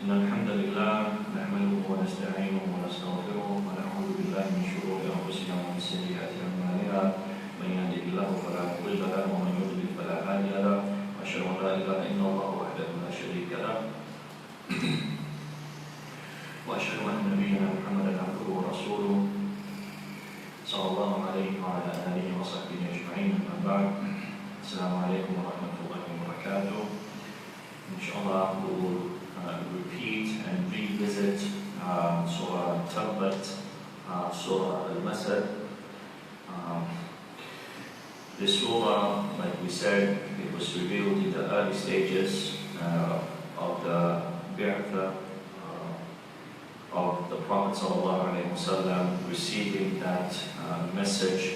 إن الحمد لله نحمده ونستعينه ونستغفره ونعوذ بالله من شرور أنفسنا ومن سيئات أعمالنا من يهده الله فلا مضل له ومن يضلل فلا هادي له وأشهد أن لا إله إلا الله وحده لا شريك له وأشهد أن نبينا محمدا عبده ورسوله صلى الله عليه وعلى آله وصحبه أجمعين أما بعد السلام عليكم ورحمة الله وبركاته. Inshallah, we will repeat and revisit Sorah Tabbat, Sorah Masad. This Surah, like we said, it was revealed in the early stages of the Bi'atha of the Prophet ﷺ, receiving that message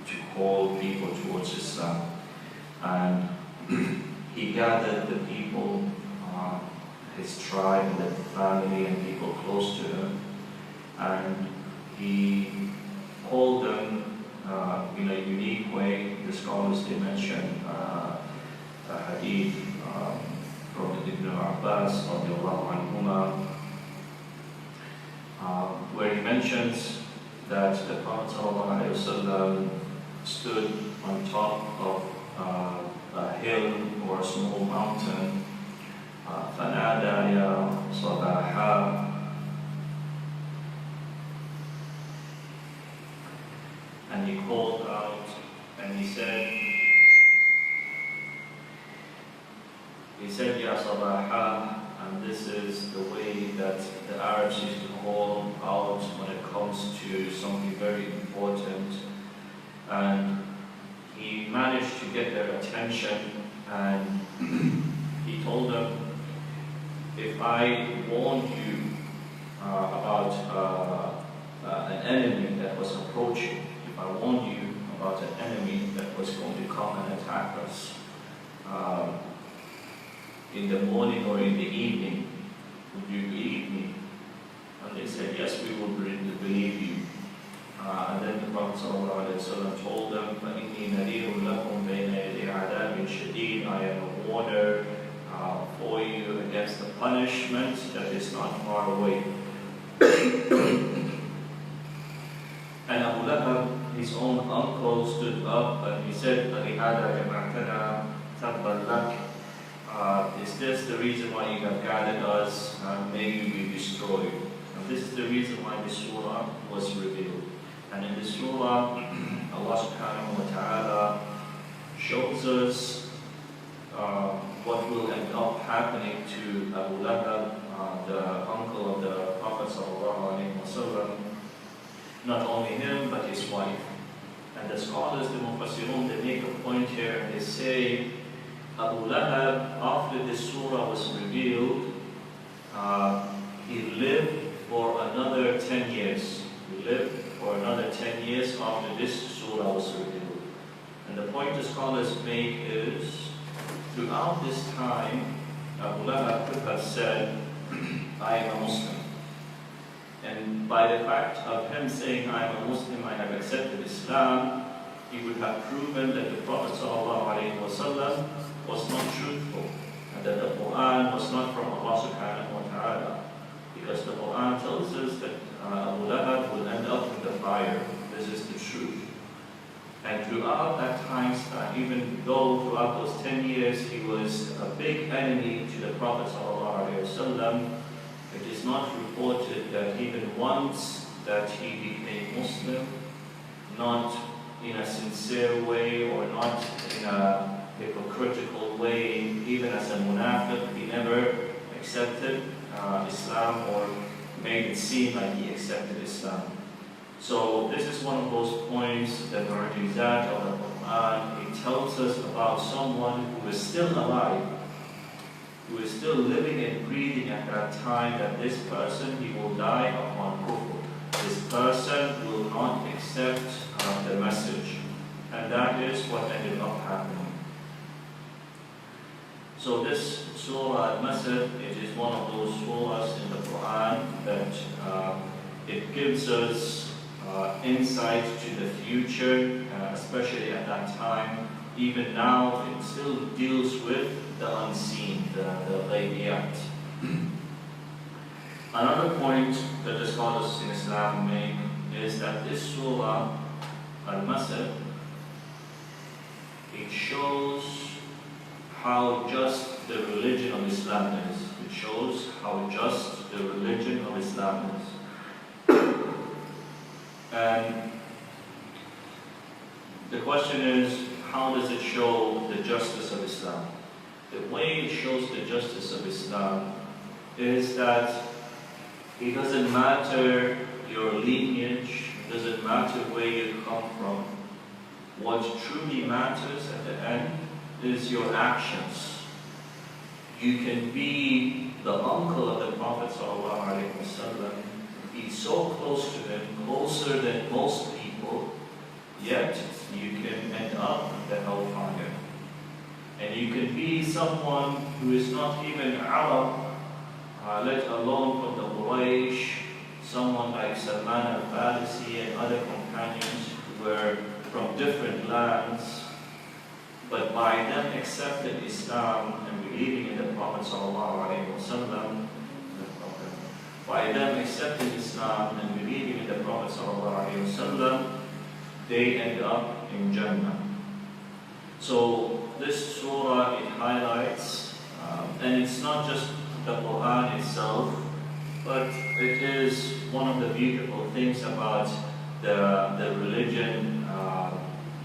to call people towards Islam. And he gathered the people, his tribe and the family and people close to him, and he called them in a unique way. The scholars, they mention a hadith from Ibn Abbas radiallahu anhuma, where he mentions that the Prophet ﷺ stood on top of a hill or a small mountain, فَنَادَى يَا صَبَاحًا, and he called out and he said, Ya Sabaha, and this is the way that the Arabs used to call out when it comes to something very important. And he managed to get their attention, and he told them, if I warned you about an enemy that was approaching, if I warned you about an enemy that was going to come and attack us in the morning or in the evening, would you believe me? And they said, yes, we will believe you. And then the Prophet ﷺ told them, فَإِنِّي نَذِيرٌ لَكُمْ بَيْنَ يَدَيْ عَذَابٍ شَدِيدٍ, I am a warner for you against the punishment that is not far away. And Abu Lahab, his own uncle, stood up and he said, فَلِهَذَا جَمَعْتَنَا تَبًّا لَكَ, is this the reason why you have gathered us? May you be destroyed. And this is the reason why this surah was revealed. And in this surah, Allah subhanahu wa ta'ala shows us what will end up happening to Abu Lahab, the uncle of the Prophet sallallahu alaihi wasallam. Not only him, but his wife. And the scholars, the Mufassirun, they make a point here and they say, Abu Lahab, after this surah was revealed, he lived for another 10 years. He lived for another 10 years after this surah was revealed. And the point the scholars make is, throughout this time, Abu Lahab could have said, I am a Muslim. And by the fact of him saying, I am a Muslim, I have accepted Islam, he would have proven that the Prophet ﷺ was not truthful, and that the Quran was not from Allah subhanahu wa ta'ala. Because the Quran tells us that Abu Lahab will end up in the fire. This is the truth. And throughout that time span, even though throughout those 10 years he was a big enemy to the Prophet ﷺ, it is not reported that even once that he became Muslim, not in a sincere way or not in a hypocritical way, even as a munafiq, he never accepted Islam or made it seem like he accepted Islam. So this is one of those points that mu'jizat of the Quran. It tells us about someone who is still alive, who is still living and breathing at that time, that this person, he will die upon kufr. This person will not accept the message. And that is what ended up happening. So this Surah Al-Masad, it is one of those surahs in the Quran that it gives us insight to the future, especially at that time. Even now, it still deals with the unseen, the ghaybiyat. Another point that the scholars in Islam make is that this surah, Al-Masad, it shows how just the religion of Islam is. It shows how just the religion of Islam is. And the question is, how does it show the justice of Islam? The way it shows the justice of Islam is that it doesn't matter your lineage, it doesn't matter where you come from. What truly matters at the end is your actions. You can be the uncle of the Prophet ﷺ, be so close to him, closer than most people, yet you can end up in the hellfire. And you can be someone who is not even Arab, let alone from the Quraysh, someone like Salman al-Farisi and other companions who were from different lands, but by them accepting Islam and believing in the Prophet ﷺ, by them accepting Islam and believing in the Prophet ﷺ, they end up in Jannah. So this surah, it highlights, and it's not just the Quran itself, but it is one of the beautiful things about the religion,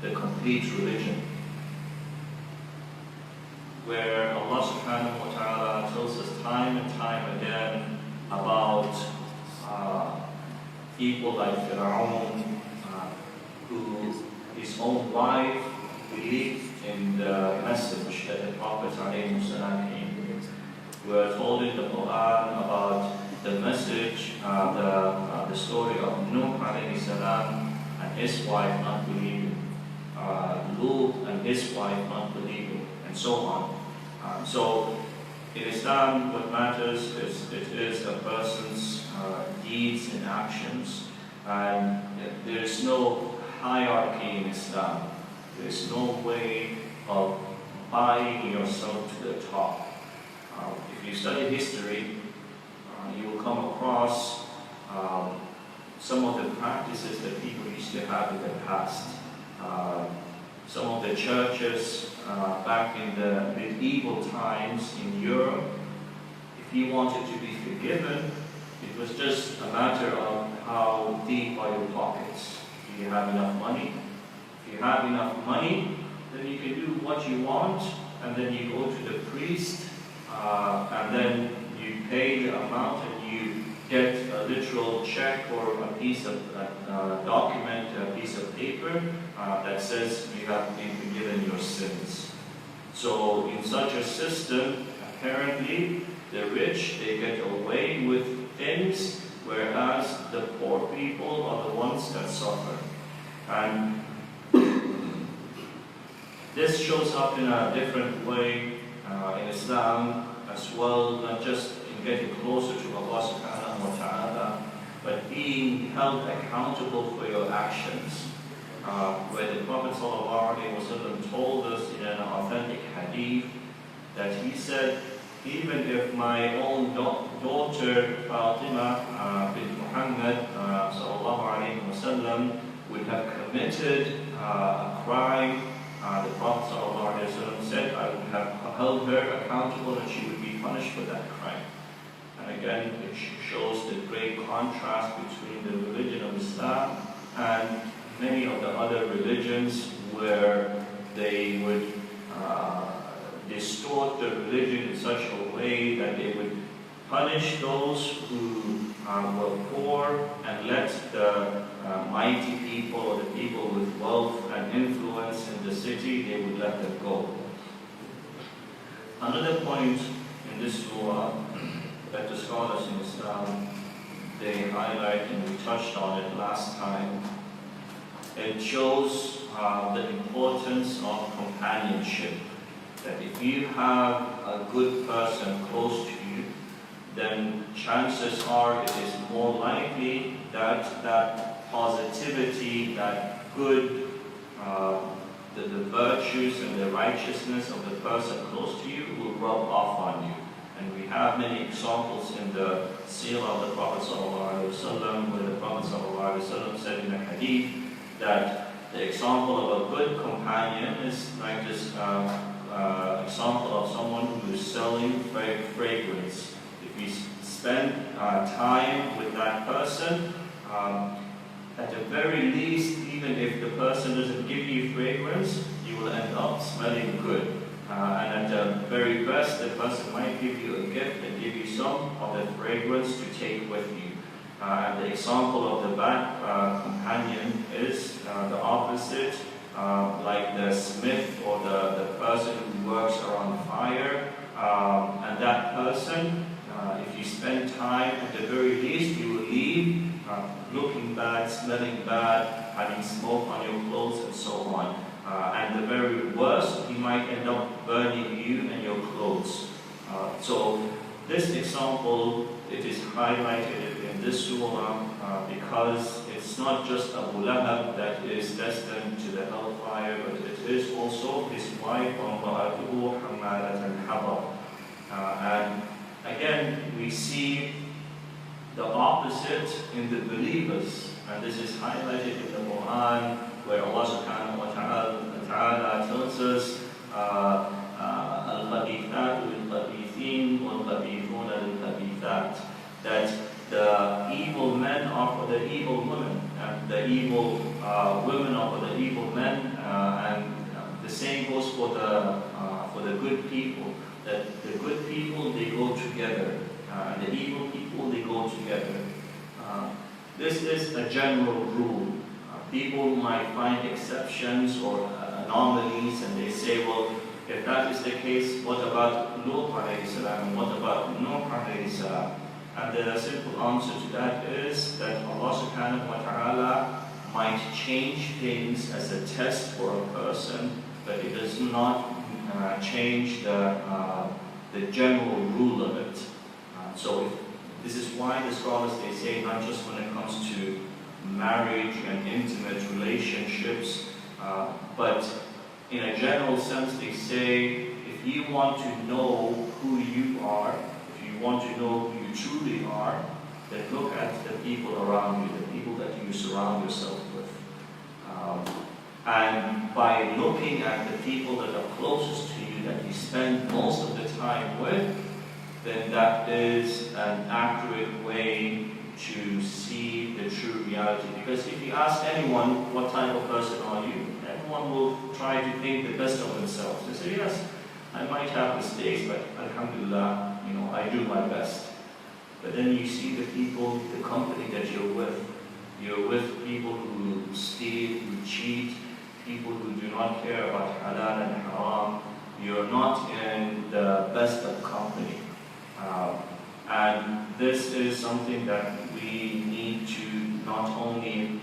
the complete religion, where Allah subhanahu wa ta'ala tells us time and time again about people like Fir'aun, who his own wife believed in the message that the Prophet ﷺ came with. We are told in the Quran about the message, the story of Nuh ﷺ and his wife not believing, Lut and his wife not believing, and so on. So in Islam, what matters is it is a person's deeds and actions, and there is no hierarchy in Islam. There is no way of buying yourself to the top. If you study history, you will come across some of the practices that people used to have in the past. Some of the churches back in the medieval times in Europe, if you wanted to be forgiven, it was just a matter of how deep are your pockets. Do you have enough money? If you have enough money, then you can do what you want, and then you go to the priest, and then you pay the amount and you get a literal check or a piece of document, a piece of paper that says you have been forgiven your sins. So in such a system, apparently the rich, they get away with things, whereas the poor people are the ones that suffer. And this shows up in a different way in Islam as well, not just in getting closer to Allah subhanahu wa ta'ala, but being held accountable for your actions. Where the Prophet ﷺ told us in an authentic hadith that he said, even if my own daughter Fatima bint Muhammad ﷺ would have committed a crime, the Prophet ﷺ said, I would have held her accountable and she would be punished for that crime. And again, it shows the great contrast between the religion of Islam and many of the other religions, where they would distort the religion in such a way that they would punish those who were poor and let the mighty people or the people with wealth and influence in the city, they would let them go. Another point in this surah that the scholars in Islam, they highlight, and we touched on it last time, it shows the importance of companionship. That if you have a good person close to you, then chances are it is more likely that that positivity, that good, the virtues and the righteousness of the person close to you will rub off on you. And we have many examples in the seerah of the Prophet ﷺ, where the Prophet ﷺ said in a hadith that the example of a good companion is like this example of someone who is selling fragrance. If you spend time with that person, at the very least, even if the person doesn't give you fragrance, you will end up smelling good. And at the very best, the person might give you a gift and give you some of the fragrance to take with you. And the example of the bad companion is the opposite, like the smith or the person who works around fire. And that person, if you spend time, at the very least, you will leave looking bad, smelling bad, having smoke on your clothes, and so on. And the very worst, he might end up burning you and your clothes. So this example, it is highlighted in this surah because it's not just Abu Lahab that is destined to the hellfire, but it is also his wife, وَامْرَأَتُهُ حَمَّالَةَ الْحَطَبِ. And again, we see the opposite in the believers, and this is highlighted in the Quran, where Allah subhanahu wa ta'ala tells us, الْخَبِيثَاتُ لِلْخَبِيثِينَ وَالْخَبِيثُونَ لِلْخَبِيثَاتِ, that the evil men are for the evil women, and the evil women are for the evil men, and the same goes for the good people, that the good people, they go together, and the evil people, they go together. This is a general rule. People might find exceptions or anomalies, and they say, well, if that is the case, what about Lut alayhi salam, and what about Nuh alayhi salam? And the simple answer to that is that Allah subhanahu wa ta'ala might change things as a test for a person, but it does not change the general rule of it. So this is why the scholars, they say, not just when it comes to marriage and intimate relationships, but in a general sense, they say, if you want to know who you are, if you want to know who you truly are, then look at the people around you, the people that you surround yourself with. And by looking at the people that are closest to you, that you spend most of the time with, then that is an accurate way to see the true reality. Because if you ask anyone, what type of person are you? Everyone will try to think the best of themselves. They say, yes, I might have mistakes, but alhamdulillah, I do my best. But then you see the people, the company that you're with. You're with people who steal, who cheat, people who do not care about halal and haram. You're not in the best of company. And this is something that we need to not only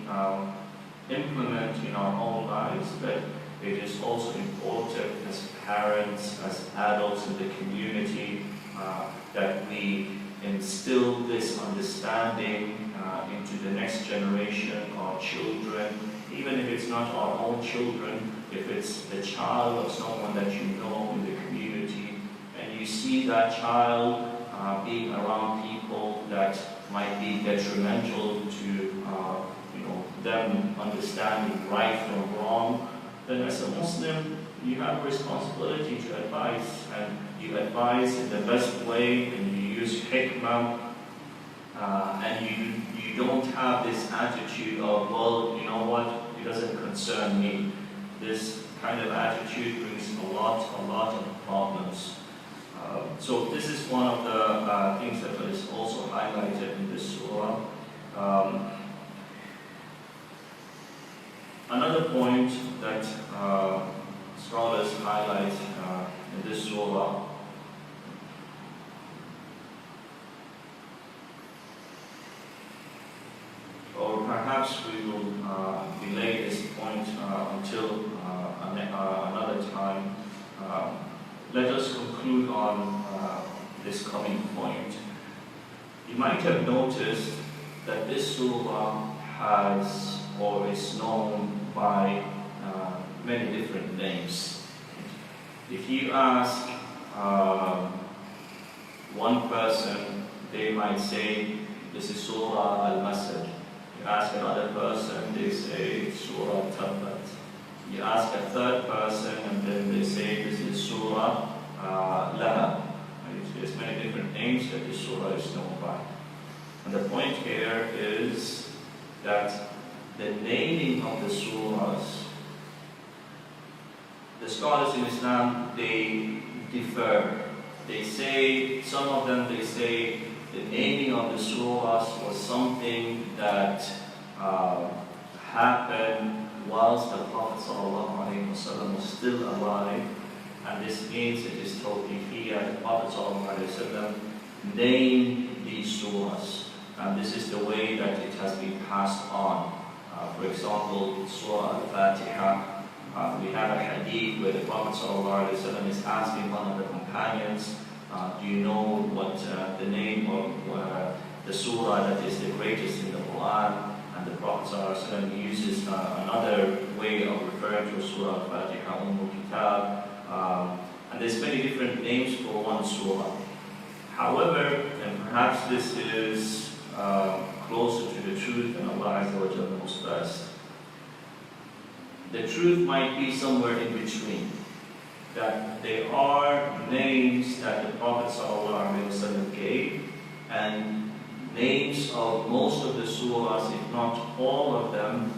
implement in our own lives, but it is also important as parents, as adults in the community, that we instill this understanding into the next generation, our children, even if it's not our own children, if it's the child of someone that you know in the community, and you see that child being around people that might be detrimental to them understanding right from wrong, then as a Muslim, you have a responsibility to advise, and you advise in the best way, and you use hikmah, and you don't have this attitude of, well, you know what, it doesn't concern me. This kind of attitude brings a lot of problems. So this is one of the things that is also highlighted in this surah. Another point that scholars highlight in this surah or perhaps we will delay this point until another time. Let us conclude on this coming point. You might have noticed that this surah has or is known by many different names. If you ask one person, they might say, this is Sorah al-Masad. You ask another person, they say Sorah al-Tabbat. You ask a third person, and then they say this is Sorah Laha. There's many different names that this surah is known by. And the point here is that the naming of the surahs, the scholars in Islam, they differ. They say, some of them, they say the naming of the surahs was something that happened whilst the Prophet ﷺ was still alive, and this means it is tawqifiyya. The Prophet ﷺ named these surahs, and this is the way that it has been passed on. For example, Surah Al-Fatiha, we have a hadith where the Prophet ﷺ is asking one of the companions, do you know what the name of the surah that is the greatest in the Quran? And the Prophet ﷺ uses another way of referring to Surah Al-Fatiha, Kitab, and there's many different names for one surah. However, and perhaps this is closer to the truth than Allah Azza wa Jalla knows best, the truth might be somewhere in between. That there are names that the Prophet ﷺ gave, and names of most of the surahs, if not all of them,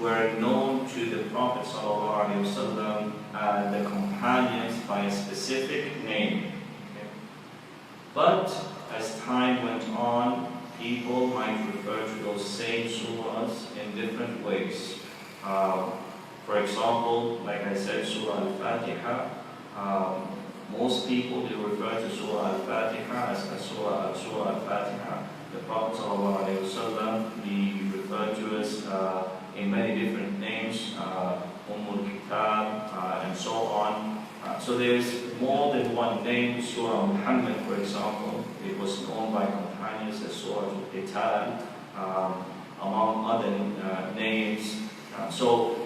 were known to the Prophet ﷺ and the companions by a specific name. Okay. But as time went on, people might refer to those same surahs in different ways. For example, like I said, Surah Al-Fatiha, most people, they refer to Surah Al-Fatiha as Surah Al-Fatiha. The Prophet ﷺ, he referred to us in many different names, Kitab, and so on. So there's more than one name. Surah Muhammad, for example, it was known by companions as Surah Al-Qital, among other names. So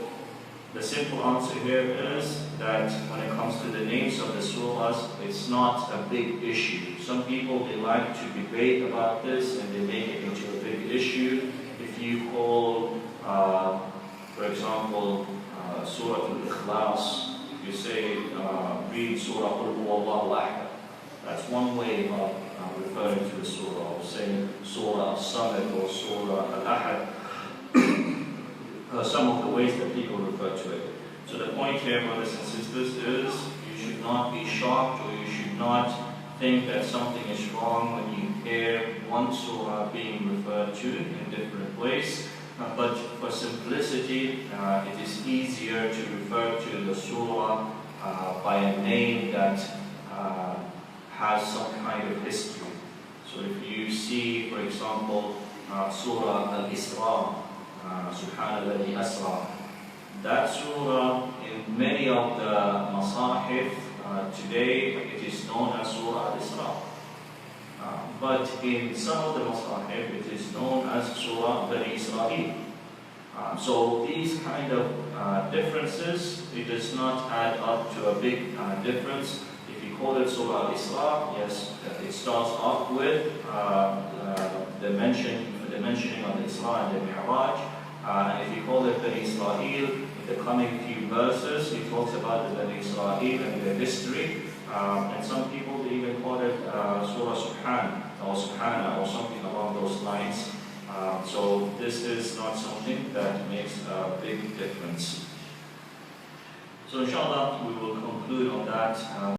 the simple answer here is that when it comes to the names of the surahs, it's not a big issue. Some people, they like to debate about this and they make it into a big issue. If you call, for example, Surah Al-Ikhlas, if you say, read Surah Qul Huwallahu Ahad, that's one way of referring to the surah, or saying Surah Al-Samad or Surah Al-Ahad. Some of the ways that people refer to it. So the point here, brothers and sisters, is you should not be shocked, or you should not think that something is wrong when you hear one surah being referred to in different ways. But for simplicity, it is easier to refer to the surah by a name that has some kind of history. So if you see, for example, Surah Al-Isra, Subhanallah Asra, that surah in many of the masahif today, it is known as Surah Al-Isra. But in some of the masahif, it is known as Surah Al-Israel. So these kind of differences, it does not add up to a big difference. If you call it Surah Al-Isra, yes, it starts off with the mentioning of the Isra and the Mi'raj. And if you call it Bani Israel, in the coming few verses, it talks about the Bani Israel and their history. And some people, they even call it Surah Subhana, or something along those lines. So this is not something that makes a big difference. So inshallah, we will conclude on that.